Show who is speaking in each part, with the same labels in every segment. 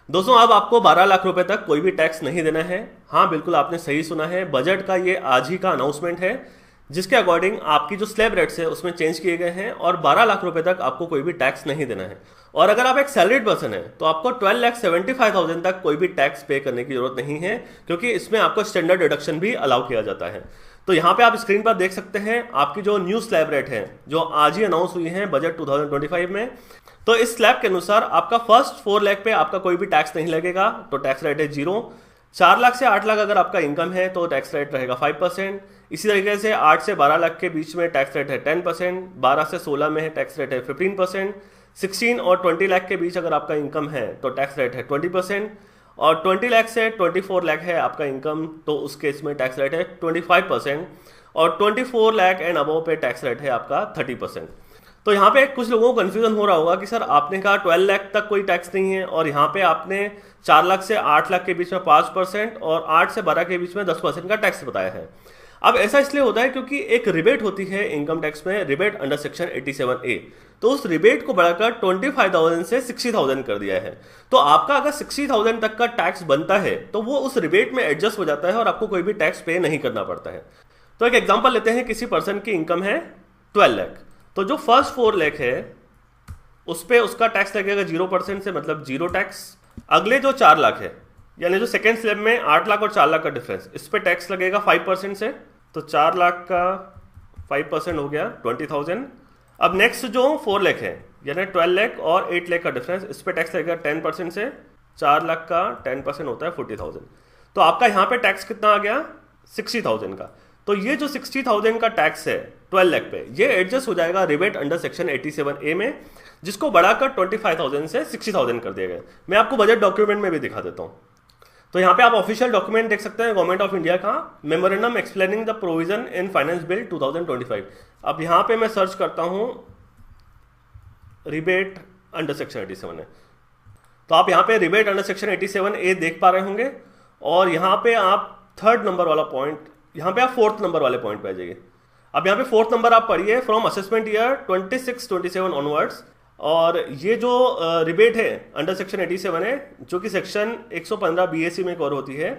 Speaker 1: दोस्तों अब आपको 12 लाख रुपए तक कोई भी टैक्स नहीं देना है। हाँ बिल्कुल आपने सही सुना है, बजट का ये आज ही का अनाउंसमेंट है जिसके अकॉर्डिंग आपकी जो स्लैब रेट्स है उसमें चेंज किए गए हैं और 12 लाख रुपए तक आपको कोई भी टैक्स नहीं देना है। और अगर आप एक सैलरीड पर्सन है तो आपको 12,75,000 तक कोई भी टैक्स पे करने की जरूरत नहीं है, क्योंकि इसमें आपको स्टैंडर्ड डिडक्शन भी अलाउ किया जाता है। तो यहाँ पे आप स्क्रीन पर देख सकते हैं आपकी जो न्यू स्लैब रेट है जो आज ही अनाउंस हुई है बजट 2025 में। तो इस स्लैब के अनुसार आपका फर्स्ट 4 लाख पे आपका कोई भी टैक्स नहीं लगेगा, तो टैक्स रेट है 0। 4 लाख से 8 लाख अगर आपका इनकम है तो टैक्स रेट रहेगा 5%। इसी तरीके से 8 से 12 लाख के बीच में टैक्स रेट है 10%, 12 से 16 में है टैक्स रेट है 15%, 16 और 20 लाख के बीच अगर आपका इनकम है तो टैक्स रेट है 20%, और 20 लाख से 24 लाख है आपका इनकम तो उस केस में टैक्स रेट है 25%, और 24 लाख एंड अबव पे टैक्स रेट है आपका 30%। तो यहाँ पे कुछ लोगों को कन्फ्यूजन हो रहा होगा कि सर आपने कहा 12 लाख तक कोई टैक्स नहीं है और यहाँ पे आपने 4 लाख से 8 लाख के बीच में 5% और 8 से 12 के बीच में 10% का टैक्स बताया है। अब ऐसा इसलिए होता है क्योंकि एक रिबेट होती है इनकम टैक्स में, रिबेट अंडर सेक्शन 87A। तो उस रिबेट को बढ़ाकर 25,000 से 60,000 कर दिया है। तो आपका अगर 60,000 तक का टैक्स बनता है तो वो उस रिबेट में एडजस्ट हो जाता है और आपको कोई भी टैक्स पे नहीं करना पड़ता है। तो एक एग्जांपल लेते हैं, किसी पर्सन की इनकम है 12 लाख, तो जो फर्स्ट 4 लाख है उस पर उसका टैक्स लगेगा 0% से, मतलब 0 टैक्स। अगले जो 4 लाख है यानी जो सेकेंड स्लैब में 8 लाख और 4 लाख का डिफरेंस, इस पर टैक्स लगेगा 5% से, तो 4 लाख का 5% हो गया 20,000। अब नेक्स्ट जो 4 लाख है यानी 12 लाख और 8 लाख का डिफरेंस, इस पर टैक्स लगेगा 10% से, 4 लाख का 10% होता है 40,000। तो आपका यहाँ पे टैक्स कितना आ गया 60,000 का। तो ये जो 60,000 का टैक्स है 12 लाख पे, ये एडजस्ट हो जाएगा रिबेट अंडर सेक्शन 87A में, जिसको बढ़ाकर 25,000 से 60,000 कर दिया गया। मैं आपको बजट डॉक्यूमेंट में भी दिखा देता हूँ। तो यहाँ पे आप ऑफिशियल डॉक्यूमेंट देख सकते हैं गवर्नमेंट ऑफ इंडिया का, memorandum explaining the provision in finance bill 2025। अब यहाँ पे मैं सर्च करता हूँ रिबेट अंडर सेक्शन 87 है, तो आप यहाँ पे रिबेट अंडर सेक्शन 87A देख पा रहे होंगे। और यहाँ पे आप 3rd नंबर वाला पॉइंट, यहाँ पे आप 4th नंबर वाले पॉइंट पे आ जाइए। अब यहाँ पे 4th नंबर आप पढ़िए, फ्रॉम असेसमेंट ईयर 26-27 ऑनवर्ड्स। और ये जो रिबेट है अंडर सेक्शन 87 है जो कि सेक्शन 115 BAC में कवर होती है,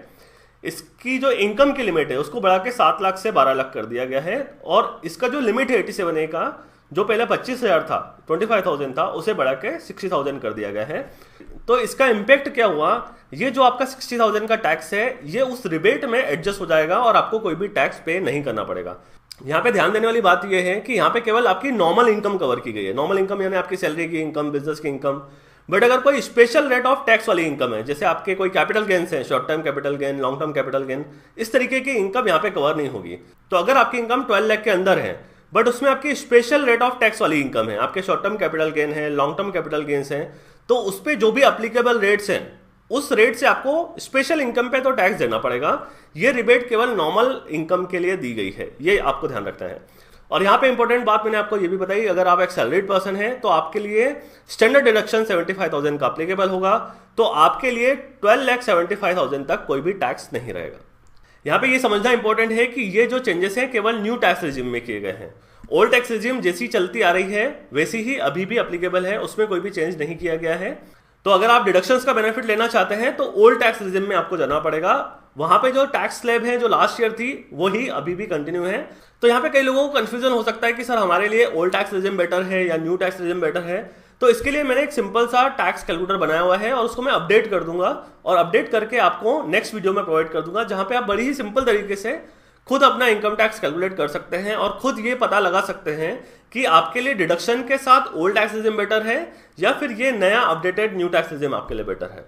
Speaker 1: इसकी जो इनकम की लिमिट है उसको बढ़ा के 7 लाख से 12 लाख कर दिया गया है। और इसका जो लिमिट है 87A का, जो पहले 25,000 था, 25,000 था, उसे बढ़ा के 60,000 कर दिया गया है। तो इसका इम्पैक्ट क्या हुआ, ये जो आपका 60,000 का टैक्स है ये उस रिबेट में एडजस्ट हो जाएगा और आपको कोई भी टैक्स पे नहीं करना पड़ेगा। यहाँ पे ध्यान देने वाली बात यह है कि यहाँ पे केवल आपकी नॉर्मल इनकम कवर की गई है। नॉर्मल इनकम यानी आपकी सैलरी की इनकम, बिजनेस की इनकम। बट अगर कोई स्पेशल रेट ऑफ टैक्स वाली इनकम है, जैसे आपके कोई कैपिटल गेन्स हैं, short term capital gain, long term capital gain, इस तरीके की इनकम यहाँ पे कवर नहीं होगी। तो अगर आपकी इनकम 12 लाख के अंदर है बट उसमें आपकी स्पेशल रेट ऑफ टैक्स वाली इनकम है, आपके शॉर्ट टर्म कैपिटल गेन है, लॉन्ग टर्म कैपिटल गेन्स हैं, तो उस पर जो भी अप्लीकेबल रेट्स हैं उस रेट से आपको स्पेशल इनकम पे तो टैक्स देना पड़ेगा। ये रिबेट केवल नॉर्मल इनकम के लिए दी गई है, ये आपको ध्यान रखना है। और यहाँ पे इंपॉर्टेंट बात मैंने आपको ये भी बताई, अगर आप एक सैलरीड पर्सन है तो आपके लिए स्टैंडर्ड डिडक्शन 75,000 का अप्लीकेबल होगा, तो आपके लिए 12,75,000 तक कोई भी टैक्स नहीं रहेगा। यहाँ पे ये समझना इंपॉर्टेंट है कि ये जो चेंजेस हैं केवल न्यू टैक्स रिजिम में किए गए हैं। ओल्ड टैक्स रिजिम जैसी चलती आ रही है वैसी ही अभी भी अप्लीकेबल है, उसमें कोई भी चेंज नहीं किया गया है। तो अगर आप डिडक्शंस का बेनिफिट लेना चाहते हैं तो ओल्ड टैक्स रिजिम में आपको जाना पड़ेगा। वहां पे जो टैक्स स्लैब है जो लास्ट ईयर थी वही अभी भी कंटिन्यू है। तो यहाँ पे कई लोगों को कंफ्यूजन हो सकता है कि सर हमारे लिए ओल्ड टैक्स रिजिम बेटर है या न्यू टैक्स रिजिम बेटर है। तो इसके लिए मैंने एक सिंपल सा टैक्स कैलकुलेटर बनाया हुआ है और उसको मैं अपडेट कर दूंगा और अपडेट करके आपको नेक्स्ट वीडियो में प्रोवाइड कर दूंगा, जहां पे आप बड़ी ही सिंपल तरीके से खुद अपना इनकम टैक्स कैलकुलेट कर सकते हैं और खुद ये पता लगा सकते हैं कि आपके लिए डिडक्शन के साथ ओल्ड टैक्स रिजिम बेटर है या फिर ये नया अपडेटेड न्यू टैक्स रिजिम आपके लिए बेटर है।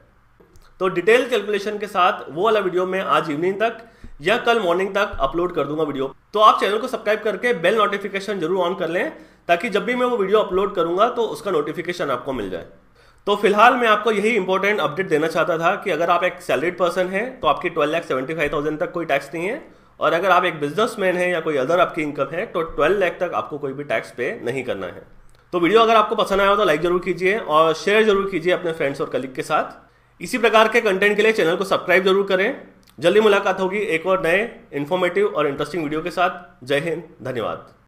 Speaker 1: तो डिटेल कैलकुलेशन के साथ वो वाला वीडियो मैं आज इवनिंग तक या कल मॉर्निंग तक अपलोड कर दूंगा वीडियो। तो आप चैनल को सब्सक्राइब करके बेल नोटिफिकेशन जरूर ऑन कर लें ताकि जब भी मैं वो वीडियो अपलोड करूंगा तो उसका नोटिफिकेशन आपको मिल जाए। तो फिलहाल मैं आपको यही इंपॉर्टेंट अपडेट देना चाहता था कि अगर आप एक सैलरीड पर्सन है तो आपकी 12,75,000 तक कोई टैक्स नहीं है, और अगर आप एक बिजनेसमैन है या कोई अदर आपकी इनकम है तो 12 लाख तक आपको कोई भी टैक्स पे नहीं करना है। तो वीडियो अगर आपको पसंद आया हो तो लाइक जरूर कीजिए और शेयर जरूर कीजिए अपने फ्रेंड्स और कलीग के साथ। इसी प्रकार के कंटेंट के लिए चैनल को सब्सक्राइब जरूर करें। जल्दी मुलाकात होगी एक और नए इन्फॉर्मेटिव और इंटरेस्टिंग वीडियो के साथ। जय हिंद, धन्यवाद।